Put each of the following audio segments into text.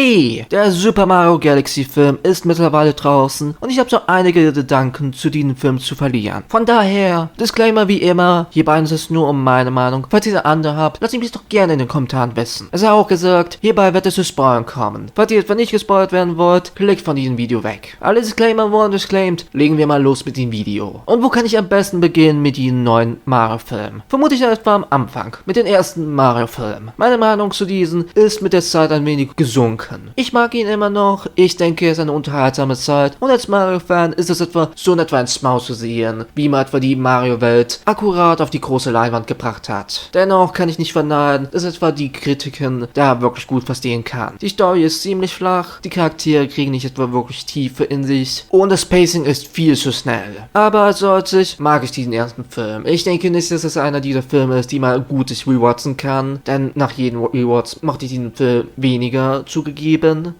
Hey, der Super Mario Galaxy Film ist mittlerweile draußen und ich habe so einige Gedanken zu diesem Film zu verlieren. Von daher, Disclaimer wie immer, hierbei ist es nur um meine Meinung. Falls ihr eine andere habt, lasst mich doch gerne in den Kommentaren wissen. Es sei auch gesagt, hierbei wird es zu Spoilern kommen. Falls ihr etwa nicht gespoilert werden wollt, klickt von diesem Video weg. Alle Disclaimer wurden disclaimed, legen wir mal los mit dem Video. Und wo kann ich am besten beginnen mit diesem neuen Mario-Film? Vermutlich etwa am Anfang, mit dem ersten Mario-Film. Meine Meinung zu diesem ist mit der Zeit ein wenig gesunken. Ich mag ihn immer noch, ich denke, es ist eine unterhaltsame Zeit und als Mario-Fan ist es etwa so in etwa ein Smaus zu sehen, wie man etwa die Mario-Welt akkurat auf die große Leinwand gebracht hat. Dennoch kann ich nicht verneinen, dass etwa die Kritiken da wirklich gut verstehen kann. Die Story ist ziemlich flach, die Charaktere kriegen nicht etwa wirklich Tiefe in sich und das Pacing ist viel zu schnell. Aber als solches mag ich diesen ersten Film. Ich denke nicht, dass es einer dieser Filme ist, die man gut sich rewatchen kann, denn nach jedem Rewatch macht ich diesen Film weniger zugegeben,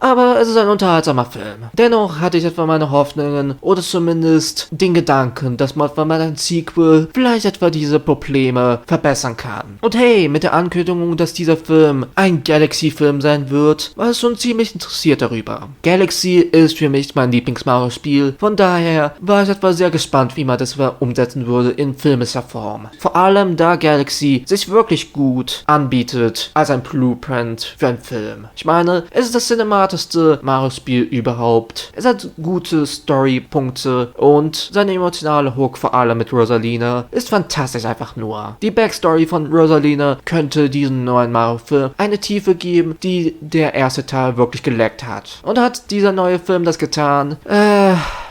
aber es ist ein unterhaltsamer Film. Dennoch hatte ich etwa meine Hoffnungen oder zumindest den Gedanken, dass man bei einem Sequel vielleicht etwa diese Probleme verbessern kann. Und hey, mit der Ankündigung, dass dieser Film ein Galaxy-Film sein wird, war ich schon ziemlich interessiert darüber. Galaxy ist für mich mein Lieblings-Mario-Spiel, von daher war ich etwa sehr gespannt, wie man das umsetzen würde in filmischer Form. Vor allem da Galaxy sich wirklich gut anbietet als ein Blueprint für einen Film. Ich meine, es ist das cinematischste Mario-Spiel überhaupt. Es hat gute Story-Punkte und seine emotionale Hook, vor allem mit Rosalina, ist fantastisch einfach nur. Die Backstory von Rosalina könnte diesem neuen Mario-Film eine Tiefe geben, die der erste Teil wirklich geleckt hat. Und hat dieser neue Film das getan?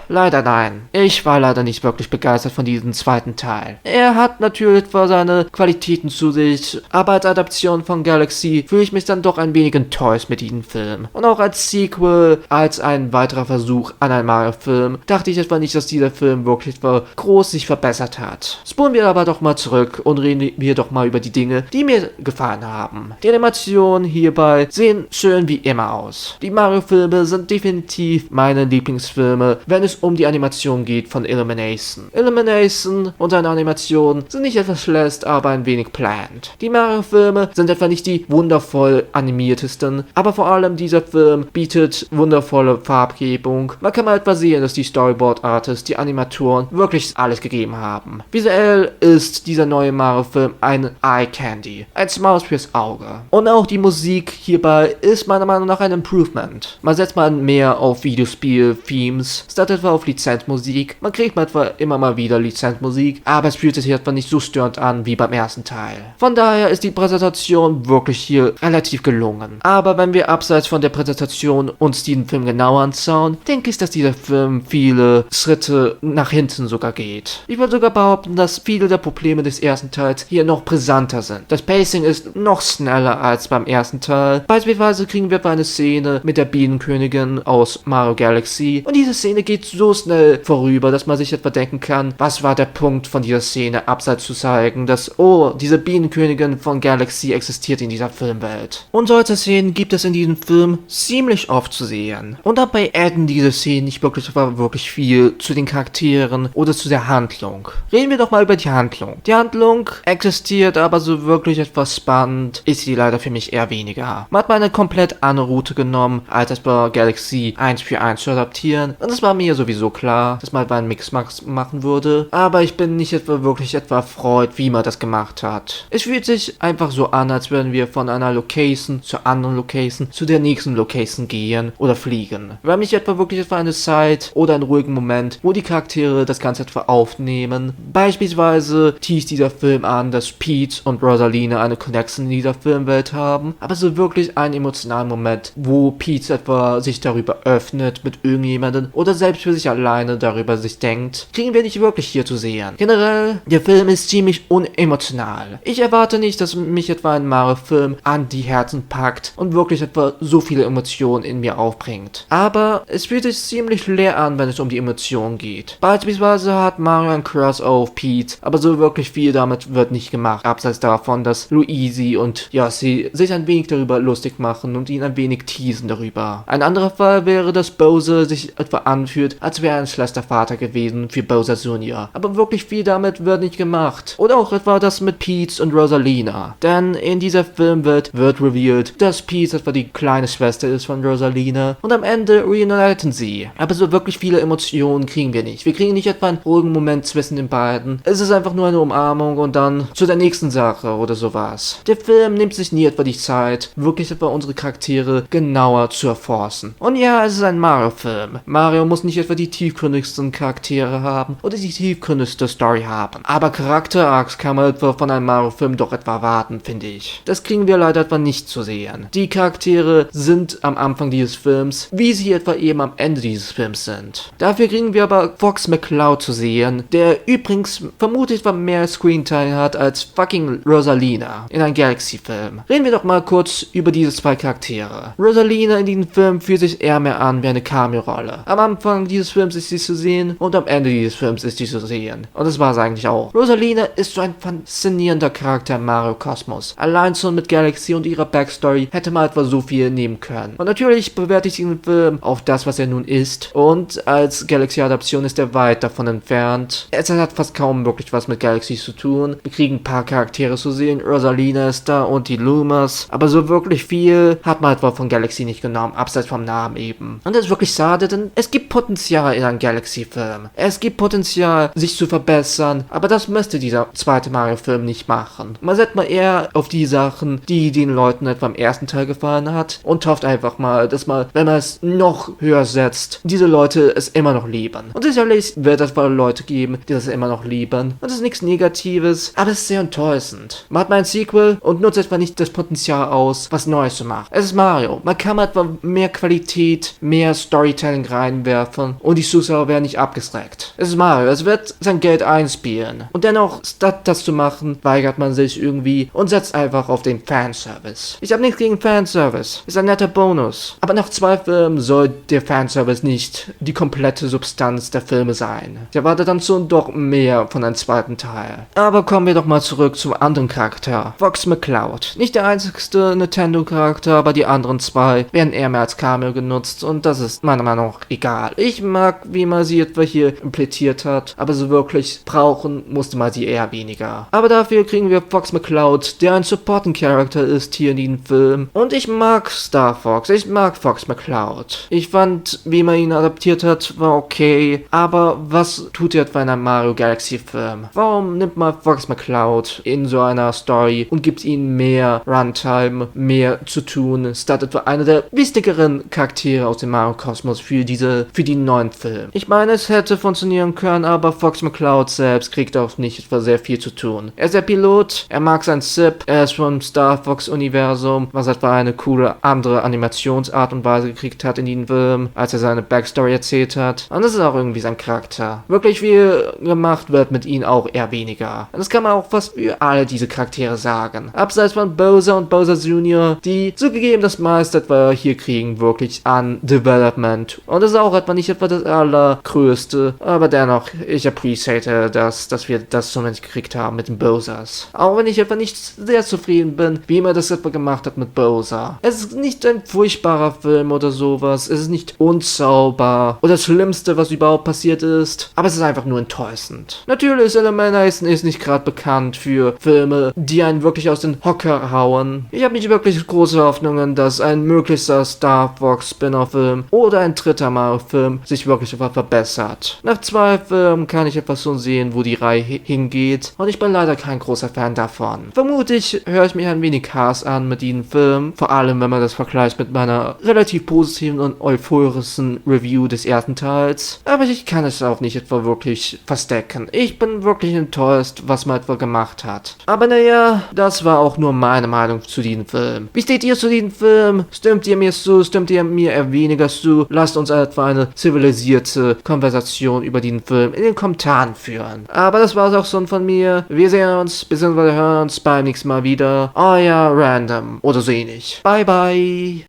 Leider nein. Ich war leider nicht wirklich begeistert von diesem zweiten Teil. Er hat natürlich zwar seine Qualitäten zu sich, aber als Adaption von Galaxy fühle ich mich dann doch ein wenig enttäuscht mit diesem Film. Und auch als Sequel, als ein weiterer Versuch an einem Mario-Film, dachte ich etwa nicht, dass dieser Film wirklich groß sich verbessert hat. Spulen wir aber doch mal zurück und reden wir doch mal über die Dinge, die mir gefallen haben. Die Animationen hierbei sehen schön wie immer aus. Die Mario-Filme sind definitiv meine Lieblingsfilme, wenn es um die Animation geht von Illumination. Illumination und seine Animationen sind nicht etwas schlecht, aber ein wenig planned. Die Mario-Filme sind etwa nicht die wundervoll animiertesten, aber vor allem dieser Film bietet wundervolle Farbgebung. Man kann mal etwa sehen, dass die Storyboard-Artists, die Animatoren wirklich alles gegeben haben. Visuell ist dieser neue Mario-Film ein Eye-Candy, ein Smaus fürs Auge. Und auch die Musik hierbei ist meiner Meinung nach ein Improvement. Man setzt mal mehr auf Videospiel-Themes, statt etwa auf Lizenzmusik. Man kriegt etwa immer mal wieder Lizenzmusik, aber es fühlt sich etwa nicht so störend an wie beim ersten Teil. Von daher ist die Präsentation wirklich hier relativ gelungen. Aber wenn wir abseits von der Präsentation uns diesen Film genauer anschauen, denke ich, dass dieser Film viele Schritte nach hinten sogar geht. Ich würde sogar behaupten, dass viele der Probleme des ersten Teils hier noch brisanter sind. Das Pacing ist noch schneller als beim ersten Teil. Beispielsweise kriegen wir eine Szene mit der Bienenkönigin aus Mario Galaxy und diese Szene geht so schnell vorüber, dass man sich etwa denken kann, was war der Punkt von dieser Szene, abseits zu zeigen, dass, oh, diese Bienenkönigin von Galaxy existiert in dieser Filmwelt. Und solche Szenen gibt es in diesem Film ziemlich oft zu sehen. Und dabei adden diese Szenen nicht wirklich viel zu den Charakteren oder zu der Handlung. Reden wir doch mal über die Handlung. Die Handlung existiert, aber so wirklich etwas spannend ist sie leider für mich eher weniger. Man hat mal eine komplett andere Route genommen, als es bei Galaxy 1:1 zu adaptieren. Und es war mir sowieso klar, dass man einen Mix machen würde, aber ich bin nicht wirklich erfreut, wie man das gemacht hat. Es fühlt sich einfach so an, als würden wir von einer Location zur anderen Location zu der nächsten Location gehen oder fliegen. Wir haben nicht wirklich eine Zeit oder einen ruhigen Moment, wo die Charaktere das Ganze etwa aufnehmen. Beispielsweise teast dieser Film an, dass Peach und Rosalina eine Connection in dieser Filmwelt haben, aber so wirklich einen emotionalen Moment, wo Peach etwa sich darüber öffnet mit irgendjemandem oder selbst für sich alleine darüber sich denkt, kriegen wir nicht wirklich hier zu sehen. Generell, der Film ist ziemlich unemotional. Ich erwarte nicht, dass mich etwa ein Mario-Film an die Herzen packt und wirklich etwa so viele Emotionen in mir aufbringt. Aber es fühlt sich ziemlich leer an, wenn es um die Emotionen geht. Beispielsweise hat Mario ein Crush auf Peach, aber so wirklich viel damit wird nicht gemacht, abseits davon, dass Luigi und Yoshi sich ein wenig darüber lustig machen und ihn ein wenig teasen darüber. Ein anderer Fall wäre, dass Bowser sich etwa anfühlt, als wäre er ein schlechter Vater gewesen für Bowser Jr. Aber wirklich viel damit wird nicht gemacht. Oder auch etwa das mit Peach und Rosalina. Denn in dieser Film wird revealed, dass Peach etwa die kleine Schwester ist von Rosalina und am Ende reuniten sie. Aber so wirklich viele Emotionen kriegen wir nicht. Wir kriegen nicht etwa einen ruhigen Moment zwischen den beiden. Es ist einfach nur eine Umarmung und dann zu der nächsten Sache oder sowas. Der Film nimmt sich nie etwa die Zeit, wirklich etwa unsere Charaktere genauer zu erforschen. Und ja, es ist ein Mario-Film. Mario muss nicht etwa die tiefgründigsten Charaktere haben oder die tiefgründigste Story haben. Aber Charakter-Arcs kann man etwa von einem Mario-Film doch etwa erwarten, finde ich. Das kriegen wir leider etwa nicht zu sehen. Die Charaktere sind am Anfang dieses Films, wie sie etwa eben am Ende dieses Films sind. Dafür kriegen wir aber Fox McCloud zu sehen, der übrigens vermutlich etwa mehr Screentime hat als fucking Rosalina in einem Galaxy-Film. Reden wir doch mal kurz über diese zwei Charaktere. Rosalina in diesem Film fühlt sich eher mehr an wie eine Cameo-Rolle. Am Anfang dieses Films ist sie zu sehen und am Ende dieses Films ist sie zu sehen. Und das war es eigentlich auch. Rosalina ist so ein faszinierender Charakter im Mario Kosmos. Allein schon mit Galaxy und ihrer Backstory hätte man etwa so viel nehmen können. Und natürlich bewerte ich diesen Film auf das, was er nun ist. Und als Galaxy-Adaption ist er weit davon entfernt. Es hat fast kaum wirklich was mit Galaxy zu tun. Wir kriegen ein paar Charaktere zu sehen. Rosalina ist da und die Lumas. Aber so wirklich viel hat man etwa von Galaxy nicht genommen, abseits vom Namen eben. Und das ist wirklich schade, denn es gibt Potenzial in einem Galaxy-Film. Es gibt Potenzial, sich zu verbessern, aber das müsste dieser zweite Mario-Film nicht machen. Man setzt mal eher auf die Sachen, die den Leuten etwa im ersten Teil gefallen hat und hofft einfach mal, dass man, wenn man es noch höher setzt, diese Leute es immer noch lieben. Und sicherlich wird es wohl Leute geben, die das immer noch lieben. Und das ist nichts Negatives, aber es ist sehr enttäuschend. Man hat mal ein Sequel und nutzt etwa nicht das Potenzial aus, was Neues zu machen. Es ist Mario. Man kann mal etwa mehr Qualität, mehr Storytelling reinwerfen und die Zuschauer werden nicht abgeschreckt. Es ist Mario. Es wird sein Geld einspielen. Und dennoch, statt das zu machen, weigert man sich irgendwie und setzt einfach auf den Fanservice. Ich habe nichts gegen Fanservice. Ist ein netter Bonus. Aber nach 2 Filmen soll der Fanservice nicht die komplette Substanz der Filme sein. Ich erwarte dann schon doch mehr von einem zweiten Teil. Aber kommen wir doch mal zurück zum anderen Charakter. Fox McCloud. Nicht der einzigste Nintendo-Charakter, aber die anderen 2 werden eher mehr als Cameo genutzt und das ist meiner Meinung nach egal. Ich mag, wie man sie etwa hier implementiert hat, aber so wirklich brauchen musste man sie eher weniger. Aber dafür kriegen wir Fox McCloud, der ein Supporting Character ist hier in diesem Film. Und ich mag Star Fox, ich mag Fox McCloud. Ich fand, wie man ihn adaptiert hat, war okay, aber was tut er etwa in einem Mario Galaxy Film? Warum nimmt man Fox McCloud in so einer Story und gibt ihm mehr Runtime, mehr zu tun, statt etwa einer der wichtigeren Charaktere aus dem Mario Kosmos für den neuen Film? Ich meine, es hätte funktionieren können, aber Fox McCloud selbst kriegt auch nicht etwa sehr viel zu tun. Er ist der Pilot, er mag sein Zip, er ist vom Star Fox Universum, was etwa eine coole andere Animationsart und Weise gekriegt hat in den Film, als er seine Backstory erzählt hat. Und das ist auch irgendwie sein Charakter. Wirklich viel gemacht wird mit ihm auch eher weniger. Und das kann man auch fast für alle diese Charaktere sagen. Abseits von Bowser und Bowser Jr., die zugegeben das meiste etwa hier kriegen, wirklich an Development. Und das ist auch etwa nicht etwa das allergrößte, aber dennoch, ich appreciate dass wir das zumindest gekriegt haben mit den Bowsers. Auch wenn ich etwa nicht sehr zufrieden bin, wie man das etwa gemacht hat mit Bowser. Es ist nicht ein furchtbarer Film oder sowas, es ist nicht unsauber oder das Schlimmste, was überhaupt passiert ist, aber es ist einfach nur enttäuschend. Natürlich, Illumination ist nicht gerade bekannt für Filme, die einen wirklich aus den Hocker hauen. Ich habe nicht wirklich große Hoffnungen, dass ein möglicher Star Fox Spin-off-Film oder ein dritter Mario-Film sich wirklich etwas verbessert. Nach 2 Filmen kann ich etwas schon sehen, wo die Reihe hingeht und ich bin leider kein großer Fan davon. Vermutlich höre ich mich ein wenig Hass an mit diesem Film, vor allem wenn man das vergleicht mit meiner relativ positiven und euphorischen Review des ersten Teils, aber ich kann es auch nicht etwa wirklich verstecken. Ich bin wirklich enttäuscht, was man etwa gemacht hat. Aber naja, das war auch nur meine Meinung zu diesem Film. Wie steht ihr zu diesem Film? Stimmt ihr mir zu? Stimmt ihr mir eher weniger zu? Lasst uns etwa eine zivilisierte Konversation über diesen Film in den Kommentaren führen. Aber das war's auch schon von mir. Wir sehen uns, bzw. hören uns beim nächsten Mal wieder. Euer Random oder so ähnlich. Bye bye.